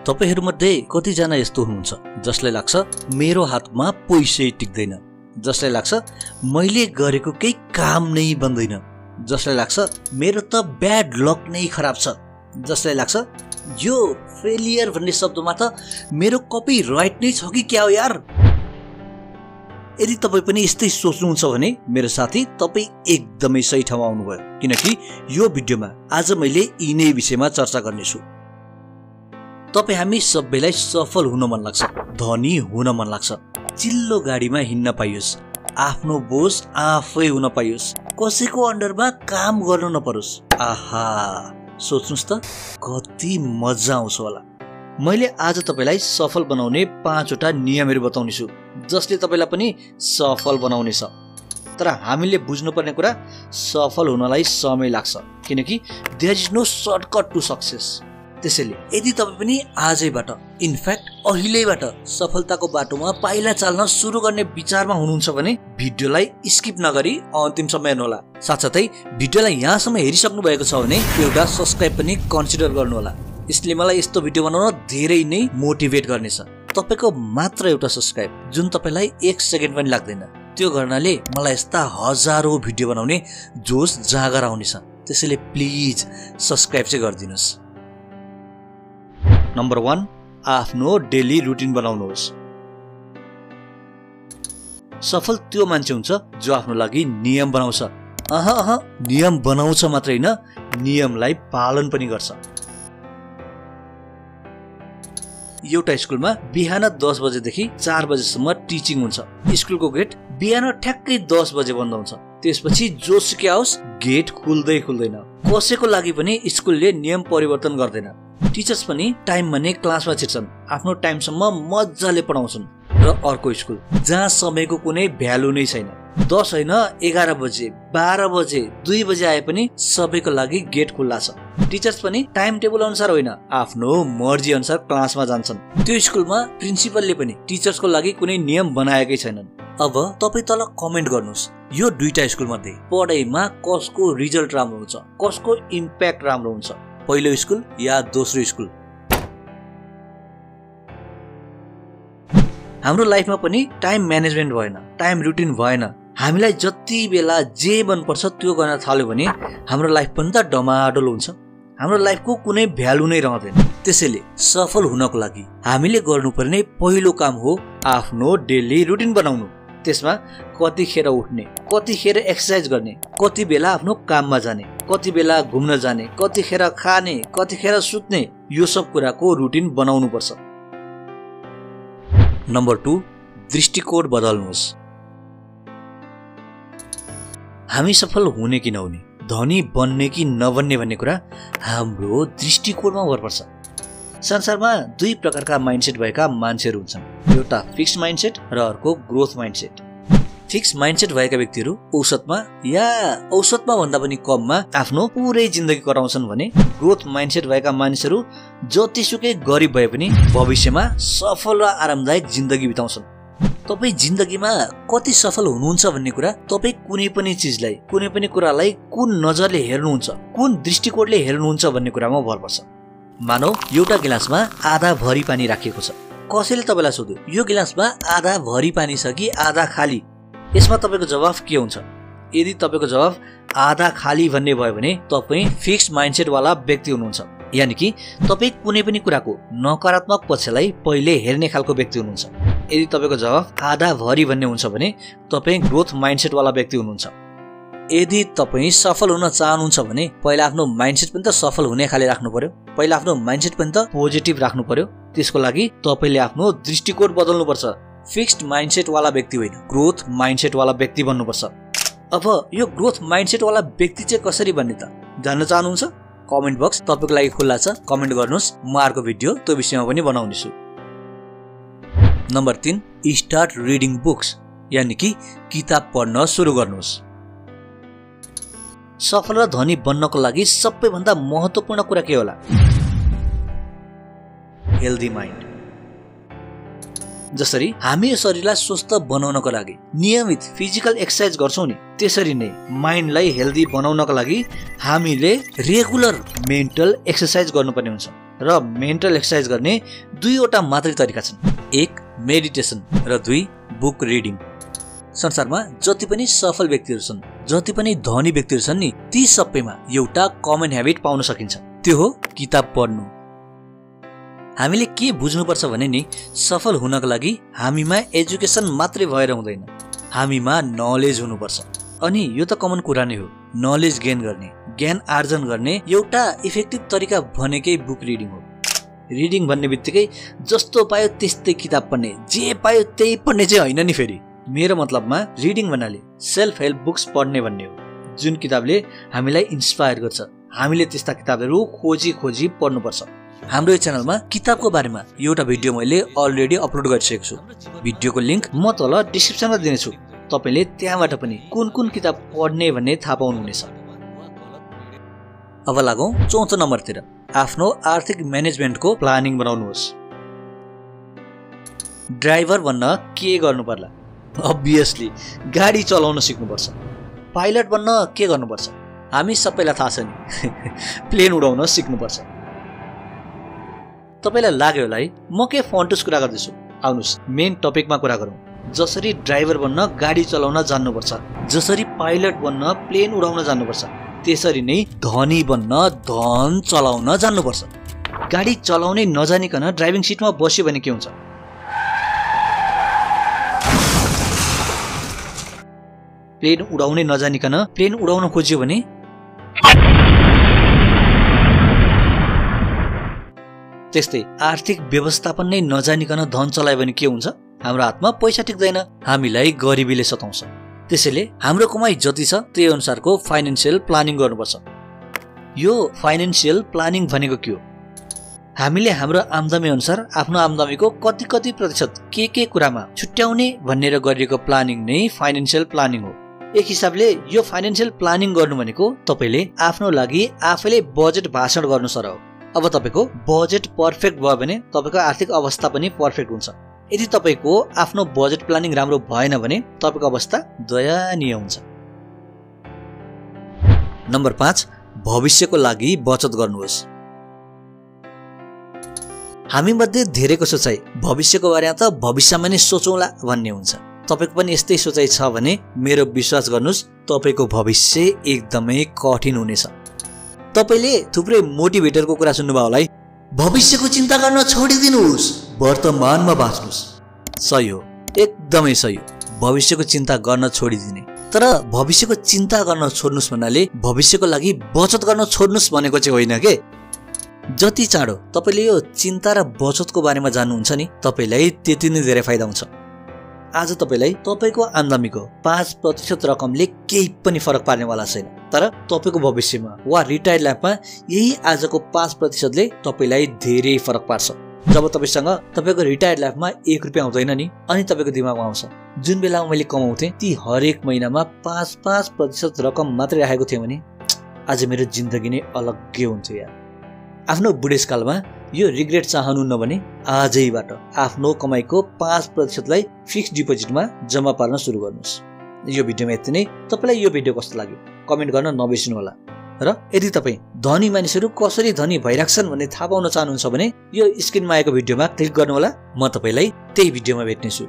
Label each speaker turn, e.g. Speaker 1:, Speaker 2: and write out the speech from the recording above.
Speaker 1: तपाईहरुमध्ये कतिजना यस्तो हुनुहुन्छ जसलाई लाग्छ मेरो हातमा पैसै टिक्दैन, जसलाई लाग्छ मैले गरेको केही काम नै बन्दैन, जसलाई लाग्छ मेरो त ब्याड लक नै खराब छ, जसलाई लाग्छ यो फेलियर भन्ने शब्दमा त मेरो कपिराइट नै छ कि क्या हो यार। यदि तपाई पनि यस्तै सोच्नुहुन्छ भने मेरो साथी तपाई एकदमै सही ठाउँमा आउनुभयो, किनकि यो भिडियोमा आज मैले यिनै विषयमा चर्चा गर्नेछु। तपाई हामी सबैलाई सफल हुन मन लाग्छ, धनी हुन मन लाग्छ, चिल्लो गाडीमा हिँड्न पाइयोस्, आफ्नो बोस आफै हुन पाइयोस्, कसैको अन्डरमा काम गर्न नपरोस्। आहा, सोच्नुस् त कति मजा आउँछ होला। मैले आज तपाईलाई सफल बनाउने 5 वटा नियमहरू बताउने छु, जसले तपाईलाई पनि सफल बनाउनेछ। तर हामीले बुझ्नुपर्ने कुरा सफल हुनलाई समय लाग्छ, किनकि there is no shortcut to success. त्यसैले यदि तपाई पनि आजैबाट, इनफ्याक्ट अहिलेबाट सफलताको बाटोमा पाइला चाल्न सुरु गर्ने विचारमा हुनुहुन्छ भने भिडियोलाई स्किप नगरी अन्तिमसम्म हेर्नुहोला। साथसाथै भिडियोलाई यहाँसम्म हेरिसक्नु भएको छ भने एउटा सब्स्क्राइब पनि कन्सिडर गर्नुहोला। यसले मलाई यस्तो भिडियो बनाउन धेरै नै मोटिभेट गर्नेछ। तपाईको मात्र एउटा सब्स्क्राइब, जुन तपाईलाई 1 सेकेन्ड पनि लाग्दैन, त्यो गर्नाले मलाई यस्ता हजारौं भिडियो बनाउने जोश जागर आउनेछ। त्यसैले प्लिज सब्स्क्राइब चाहिँ गरिदिनुस्। नम्बर 1, आफ्नो डेली रुटिन बनाउनुहोस्। सफल त्यो मान्छे हुन्छ जो आफ्नो लागि नियम बनाउँछ। नियम बनाउँछ मात्रै हैन, नियमलाई पालन पनि गर्छ। एउटा स्कुलमा बिहान 10 बजेदेखि 4 बजेसम्म टिचिङ हुन्छ। स्कुलको गेट बिहान ठ्याक्कै 10 बजे बन्द हुन्छ। त्यसपछि जोसुकै आओस् गेट खुल्दैन। कसैको लागि पनि स्कुलले नियम परिवर्तन गर्दैन। टिचर्स पनि टाइम भने क्लासमा छिर्छन्, आफ्नो टाइमसम्म मजाले पढाउँछन्। र अर्को स्कुल जहाँ समयको कुनै भ्यालु नै छैन, 10 हैन 11 बजे 12 बजे 2 बजे आए पनि सबैको लागि गेट खुल्ला छ। टिचर्स पनि टाइम टेबल अनुसार होइन, आफ्नो मर्जी अनुसार क्लासमा जान्छन्। त्यो स्कुलमा प्रिन्सिपलले पनि टिचर्सको लागि कुनै नियम बनाएकै छैनन्। अब तपाई तल कमेन्ट गर्नुस्, यो दुईटा स्कुल मध्ये पढाइमा कसको रिजल्ट राम्रो हुन्छ, कसको इम्प्याक्ट राम्रो हुन्छ, पहिलो स्कुल या दोस्रो स्कुल? हाम्रो लाइफमा पनि टाइम म्यानेजमेन्ट भएन, टाइम रुटिन भएन, हामीलाई जति बेला जे मन पर्छ त्यो गर्न थाल्यो भने हाम्रो लाइफ पनि त डमाडोल हुन्छ। हाम्रो लाइफको कुनै भ्यालु नै रहँदैन। त्यसैले सफल हुनको लागि हामीले गर्नुपर्ने पहिलो काम हो आफ्नो डेली रुटिन बनाउनु। त्यसमा कतिखेर उठ्ने, कतिखेर एक्सर्साइज गर्ने, कति बेला आफ्नो काममा जाने, कति बेला घुम्न जाने, कतिखेर खाने, कतिखेर सुत्ने, यो सब कुराको रुटिन बनाउनु पर्छ। नम्बर 2, दृष्टिकोण बदल्नुहोस्। हामी सफल हुने कि नहुने, धनी बन्ने कि नबन्ने भन्ने कुरा हाम्रो दृष्टिकोणमा भर पर्छ। संसारमा 2 प्रकारका माइन्डसेट भएका मान्छेहरू हुन्छन्, एउटा फिक्स माइन्डसेट र अर्को ग्रोथ माइन्डसेट। फिक्स माइन्डसेट भएका व्यक्तिहरू औसतमा भन्दा पनि कममा आफ्नो पुरै जिन्दगी कटाउँछन् भने ग्रोथ माइन्डसेट भएका मानिसहरू जतिसुकै गरिब भए पनि भविष्यमा सफल र आरामदायक जिन्दगी बिताउँछन्। तपाई जिन्दगीमा कति सफल हुनुहुन्छ भन्ने कुरा तपाई कुनै पनि चिजलाई, कुनै पनि कुरालाई कुन नजरले हेर्नुहुन्छ, कुन दृष्टिकोणले हेर्नुहुन्छ भन्ने कुरामा भर पर्छ। मानौ एउटा गिलासमा आधा भरी पानी राखिएको छ। कसैले तपाईलाई सोध्यो यो गिलासमा आधा भरी पानी छ कि आधा खाली? यसमा तपाईको जवाफ के हुन्छ? यदि तपाईको जवाफ आधा खाली भन्ने भयो भने तपाई फिक्स माइन्डसेट वाला व्यक्ति हुनुहुन्छ, यानि कि तपाई कुनै पनि कुराको नकारात्मक पक्षलाई पहिले हेर्ने खालको व्यक्ति हुनुहुन्छ। यदि तपाईको जवाफ आधा भरी भन्ने हुन्छ भने तपाई ग्रोथ माइन्डसेट वाला व्यक्ति हुनुहुन्छ। यदि तपाई सफल हुन चाहनुहुन्छ भने पहिला आफ्नो माइन्डसेट पनि त सफल हुने खाले राख्नु पर्यो। पहिला आफ्नो माइन्डसेट पनि त पोजिटिभ राख्नु पर्यो। त्यसको लागि तपाईले आफ्नो दृष्टिकोण बदल्नु पर्छ। फिक्स्ड माइन्डसेट वाला व्यक्ति होइन, ग्रोथ माइन्डसेट वाला व्यक्ति बन्नुपर्छ। अब यो ग्रोथ माइन्डसेट वाला व्यक्ति चाहिँ कसरी बन्ने त जान्न चाहनुहुन्छ? कमेन्ट बक्स तपाईको लागि खुल्ला छ, कमेन्ट गर्नुस्। म अर्को भिडियो त्यो विषयमा पनि बनाउने छु। नम्बर 3, स्टार्ट रिडिङ बुक्स, यानि कि किताब पढ्न सुरु गर्नुहोस्। सफल र धनी बन्नको लागि सबैभन्दा महत्त्वपूर्ण कुरा के होला? Healthy mind. जसरी हामी शरीरलाई स्वस्थ बनाउनको लागि नियमित फिजिकल एक्सर्साइज गर्छौं नि, त्यसरी नै माइन्डलाई हेल्दी बनाउनको लागि हामीले रेगुलर मेन्टल एक्सर्साइज गर्नुपर्ने हुन्छ। र मेन्टल एक्सर्साइज गर्ने दुईवटा मात्रै तरिका छन्। 1 मेडिटेसन र 2 बुक रिडिङ। संसारमा जति पनि सफल व्यक्तिहरू छन्, जति पनि धनी व्यक्तिहरू छन् नि, ती सबैमा एउटा कमन ह्याबिट पाउन सकिन्छ, त्यो हो किताब पढ्नु। हामीले के बुझ्नुपर्छ भने नि, सफल हुनको लागि हामीमा एजुकेसन मात्रै भएर हुँदैन, हामीमा नलेज हुनुपर्छ। अनि यो त कमन कुरा नै हो, नलेज गेन गर्ने, ज्ञान आर्जन गर्ने एउटा इफेक्टिभ तरिका भनेकै बुक रिडिङ हो। रिडिङ भन्ने बित्तिकै जस्तो पायो त्यस्तै किताब पढ्ने, जे पायो त्यही पढ्ने चाहिँ होइन नि। फेरि मेरो मतलबमा रिडिङ भन्नाले सेल्फ हेल्प बुक्स पढ्ने भन्ने हो, जुन किताबले हामीलाई इन्स्पायर गर्छ। हामीले त्यस्ता किताबहरू खोजी खोजी पढ्नुपर्छ। हाम्रो यो च्यानलमा किताबको बारेमा एउटा भिडियो मैले अलरेडी अपलोड गरिसकेको छु। भिडियोको लिङ्क म तल डिस्क्रिप्सनमा दिनेछु। तपाईले त्यहाँबाट पनि कुन कुन किताब पढ्ने भन्ने थाहा पाउनुहुनेछ। अब लागौं चौथो नम्बरतिर, आफ्नो आर्थिक म्यानेजमेन्टको प्लानिङ बनाउनुहोस्। ड्राइभर बन्न के गर्नु पर्ला? अभियसली गाडी चलाउन सिक्नुपर्छ। पाइलट बन्न के गर्नुपर्छ? हामी सबैलाई थाहा छ नि, प्लेन उडाउन सिक्नुपर्छ। तपाईलाई लाग्यो होला है म के फन्टुस कुरा गर्दैछु। आउनुस् मेन टपिकमा कुरा गरौँ। जसरी ड्राइभर बन्न गाडी चलाउन जान्नुपर्छ, जसरी पाइलट बन्न प्लेन उडाउन जान्नुपर्छ, त्यसरी नै धनी बन्न धन चलाउन जान्नुपर्छ। गाडी चलाउनै नजानिकन ड्राइभिङ सिटमा बस्यो भने के हुन्छ? प्लेन उडाउनै नजानिकन प्लेन उडाउन खोज्यो भने त्यस्तै आर्थिक व्यवस्थापन नै नजानिकन धन चलायो भने के हुन्छ? हाम्रो हातमा पैसा टिक्दैन, हामीलाई गरिबीले सताउँछ। त्यसैले हाम्रो कमाई जति छ त्यही अनुसारको फाइनान्सियल प्लानिङ गर्नुपर्छ। यो फाइनान्सियल प्लानिङ भनेको के हो? हामीले हाम्रो आम्दानी अनुसार आफ्नो आम्दानीको कति प्रतिशत के कुरामा छुट्याउने भनेर गरिएको प्लानिङ नै फाइनान्सियल प्लानिङ हो। एक हिसाबले यो फाइनान्सियल प्लानिङ गर्नु भनेको तपाईले आफ्नो लागि आफैले बजेट भाषण गर्नु सर हो। अब तपाईको बजेट पर्फेक्ट भयो भने तपाईको आर्थिक अवस्था पनि पर्फेक्ट हुन्छ। यदि तपाईको आफ्नो बजेट प्लानिङ राम्रो भएन भने तपाईको अवस्था दयनीय हुन्छ। नम्बर 5 भविष्यको लागि बचत गर्नुहोस्। हामी मध्ये धेरैको सोचाइ भविष्यको बारेमा त भविष्यमा नै सोचौँला भन्ने हुन्छ। तपाईको पनि यस्तै सोचाइ छ भने मेरो विश्वास गर्नुस्, तपाईको भविष्य एकदमै कठिन हुनेछ। तपाईले थुप्रै मोटिभेटरको कुरा सुन्नुभयो होला है, भविष्यको चिन्ता गर्न छोडिदिनुस्, वर्तमानमा बाँच्नुस्। सही हो, एकदमै सही हो, भविष्यको चिन्ता गर्न छोडिदिने। तर भविष्यको चिन्ता गर्न छोड्नुस् भन्नाले भविष्यको लागि बचत गर्न छोड्नुस् भनेको चाहिँ होइन के। जति चाँडो तपाईले यो चिन्ता र बचतको बारेमा जान्नुहुन्छ नि, तपाईलाई त्यति नै धेरै फाइदा हुन्छ। आज तपाईलाई तपाईको आम्दानीको 5% रकमले केही पनि फरक पार्नेवाला छैन, तर तपाईको भविष्यमा वा रिटायर्ड लाइफमा यही आजको 5%ले तपाईलाई धेरै फरक पार्छ। जब तपाईसँग तपाईको रिटायर्ड लाइफमा 1 रुपैयाँ आउँदैन नि, अनि तपाईको दिमागमा आउँछ जुन बेलामा मैले कमाउँथे ती हरेक महिनामा 5% रकम मात्रै राखेको थिएँ भने आज मेरो जिन्दगी नै अलग्गै हुन्थ्यो यार। आफ्नो बुढेसकालमा यो रिग्रेट चाहनुहुन्न भने आजैबाट आफ्नो कमाइको 5% लाई फिक्स्ड डिपोजिटमा जम्मा पार्न सुरु गर्नुहोस्। यो भिडियोमा यति नै। तपाईलाई यो भिडियो कस्तो लाग्यो कमेन्ट गर्न नबिर्सनु होला। र यदि तपाई धनी मानिसहरू कसरी धनी भइराख्छन् भन्ने थाहा पाउन चाहनुहुन्छ भने यो स्क्रिनमा आएको भिडियोमा क्लिक गर्नु होला। म तपाईलाई त्यही भिडियोमा भेट्नेछु।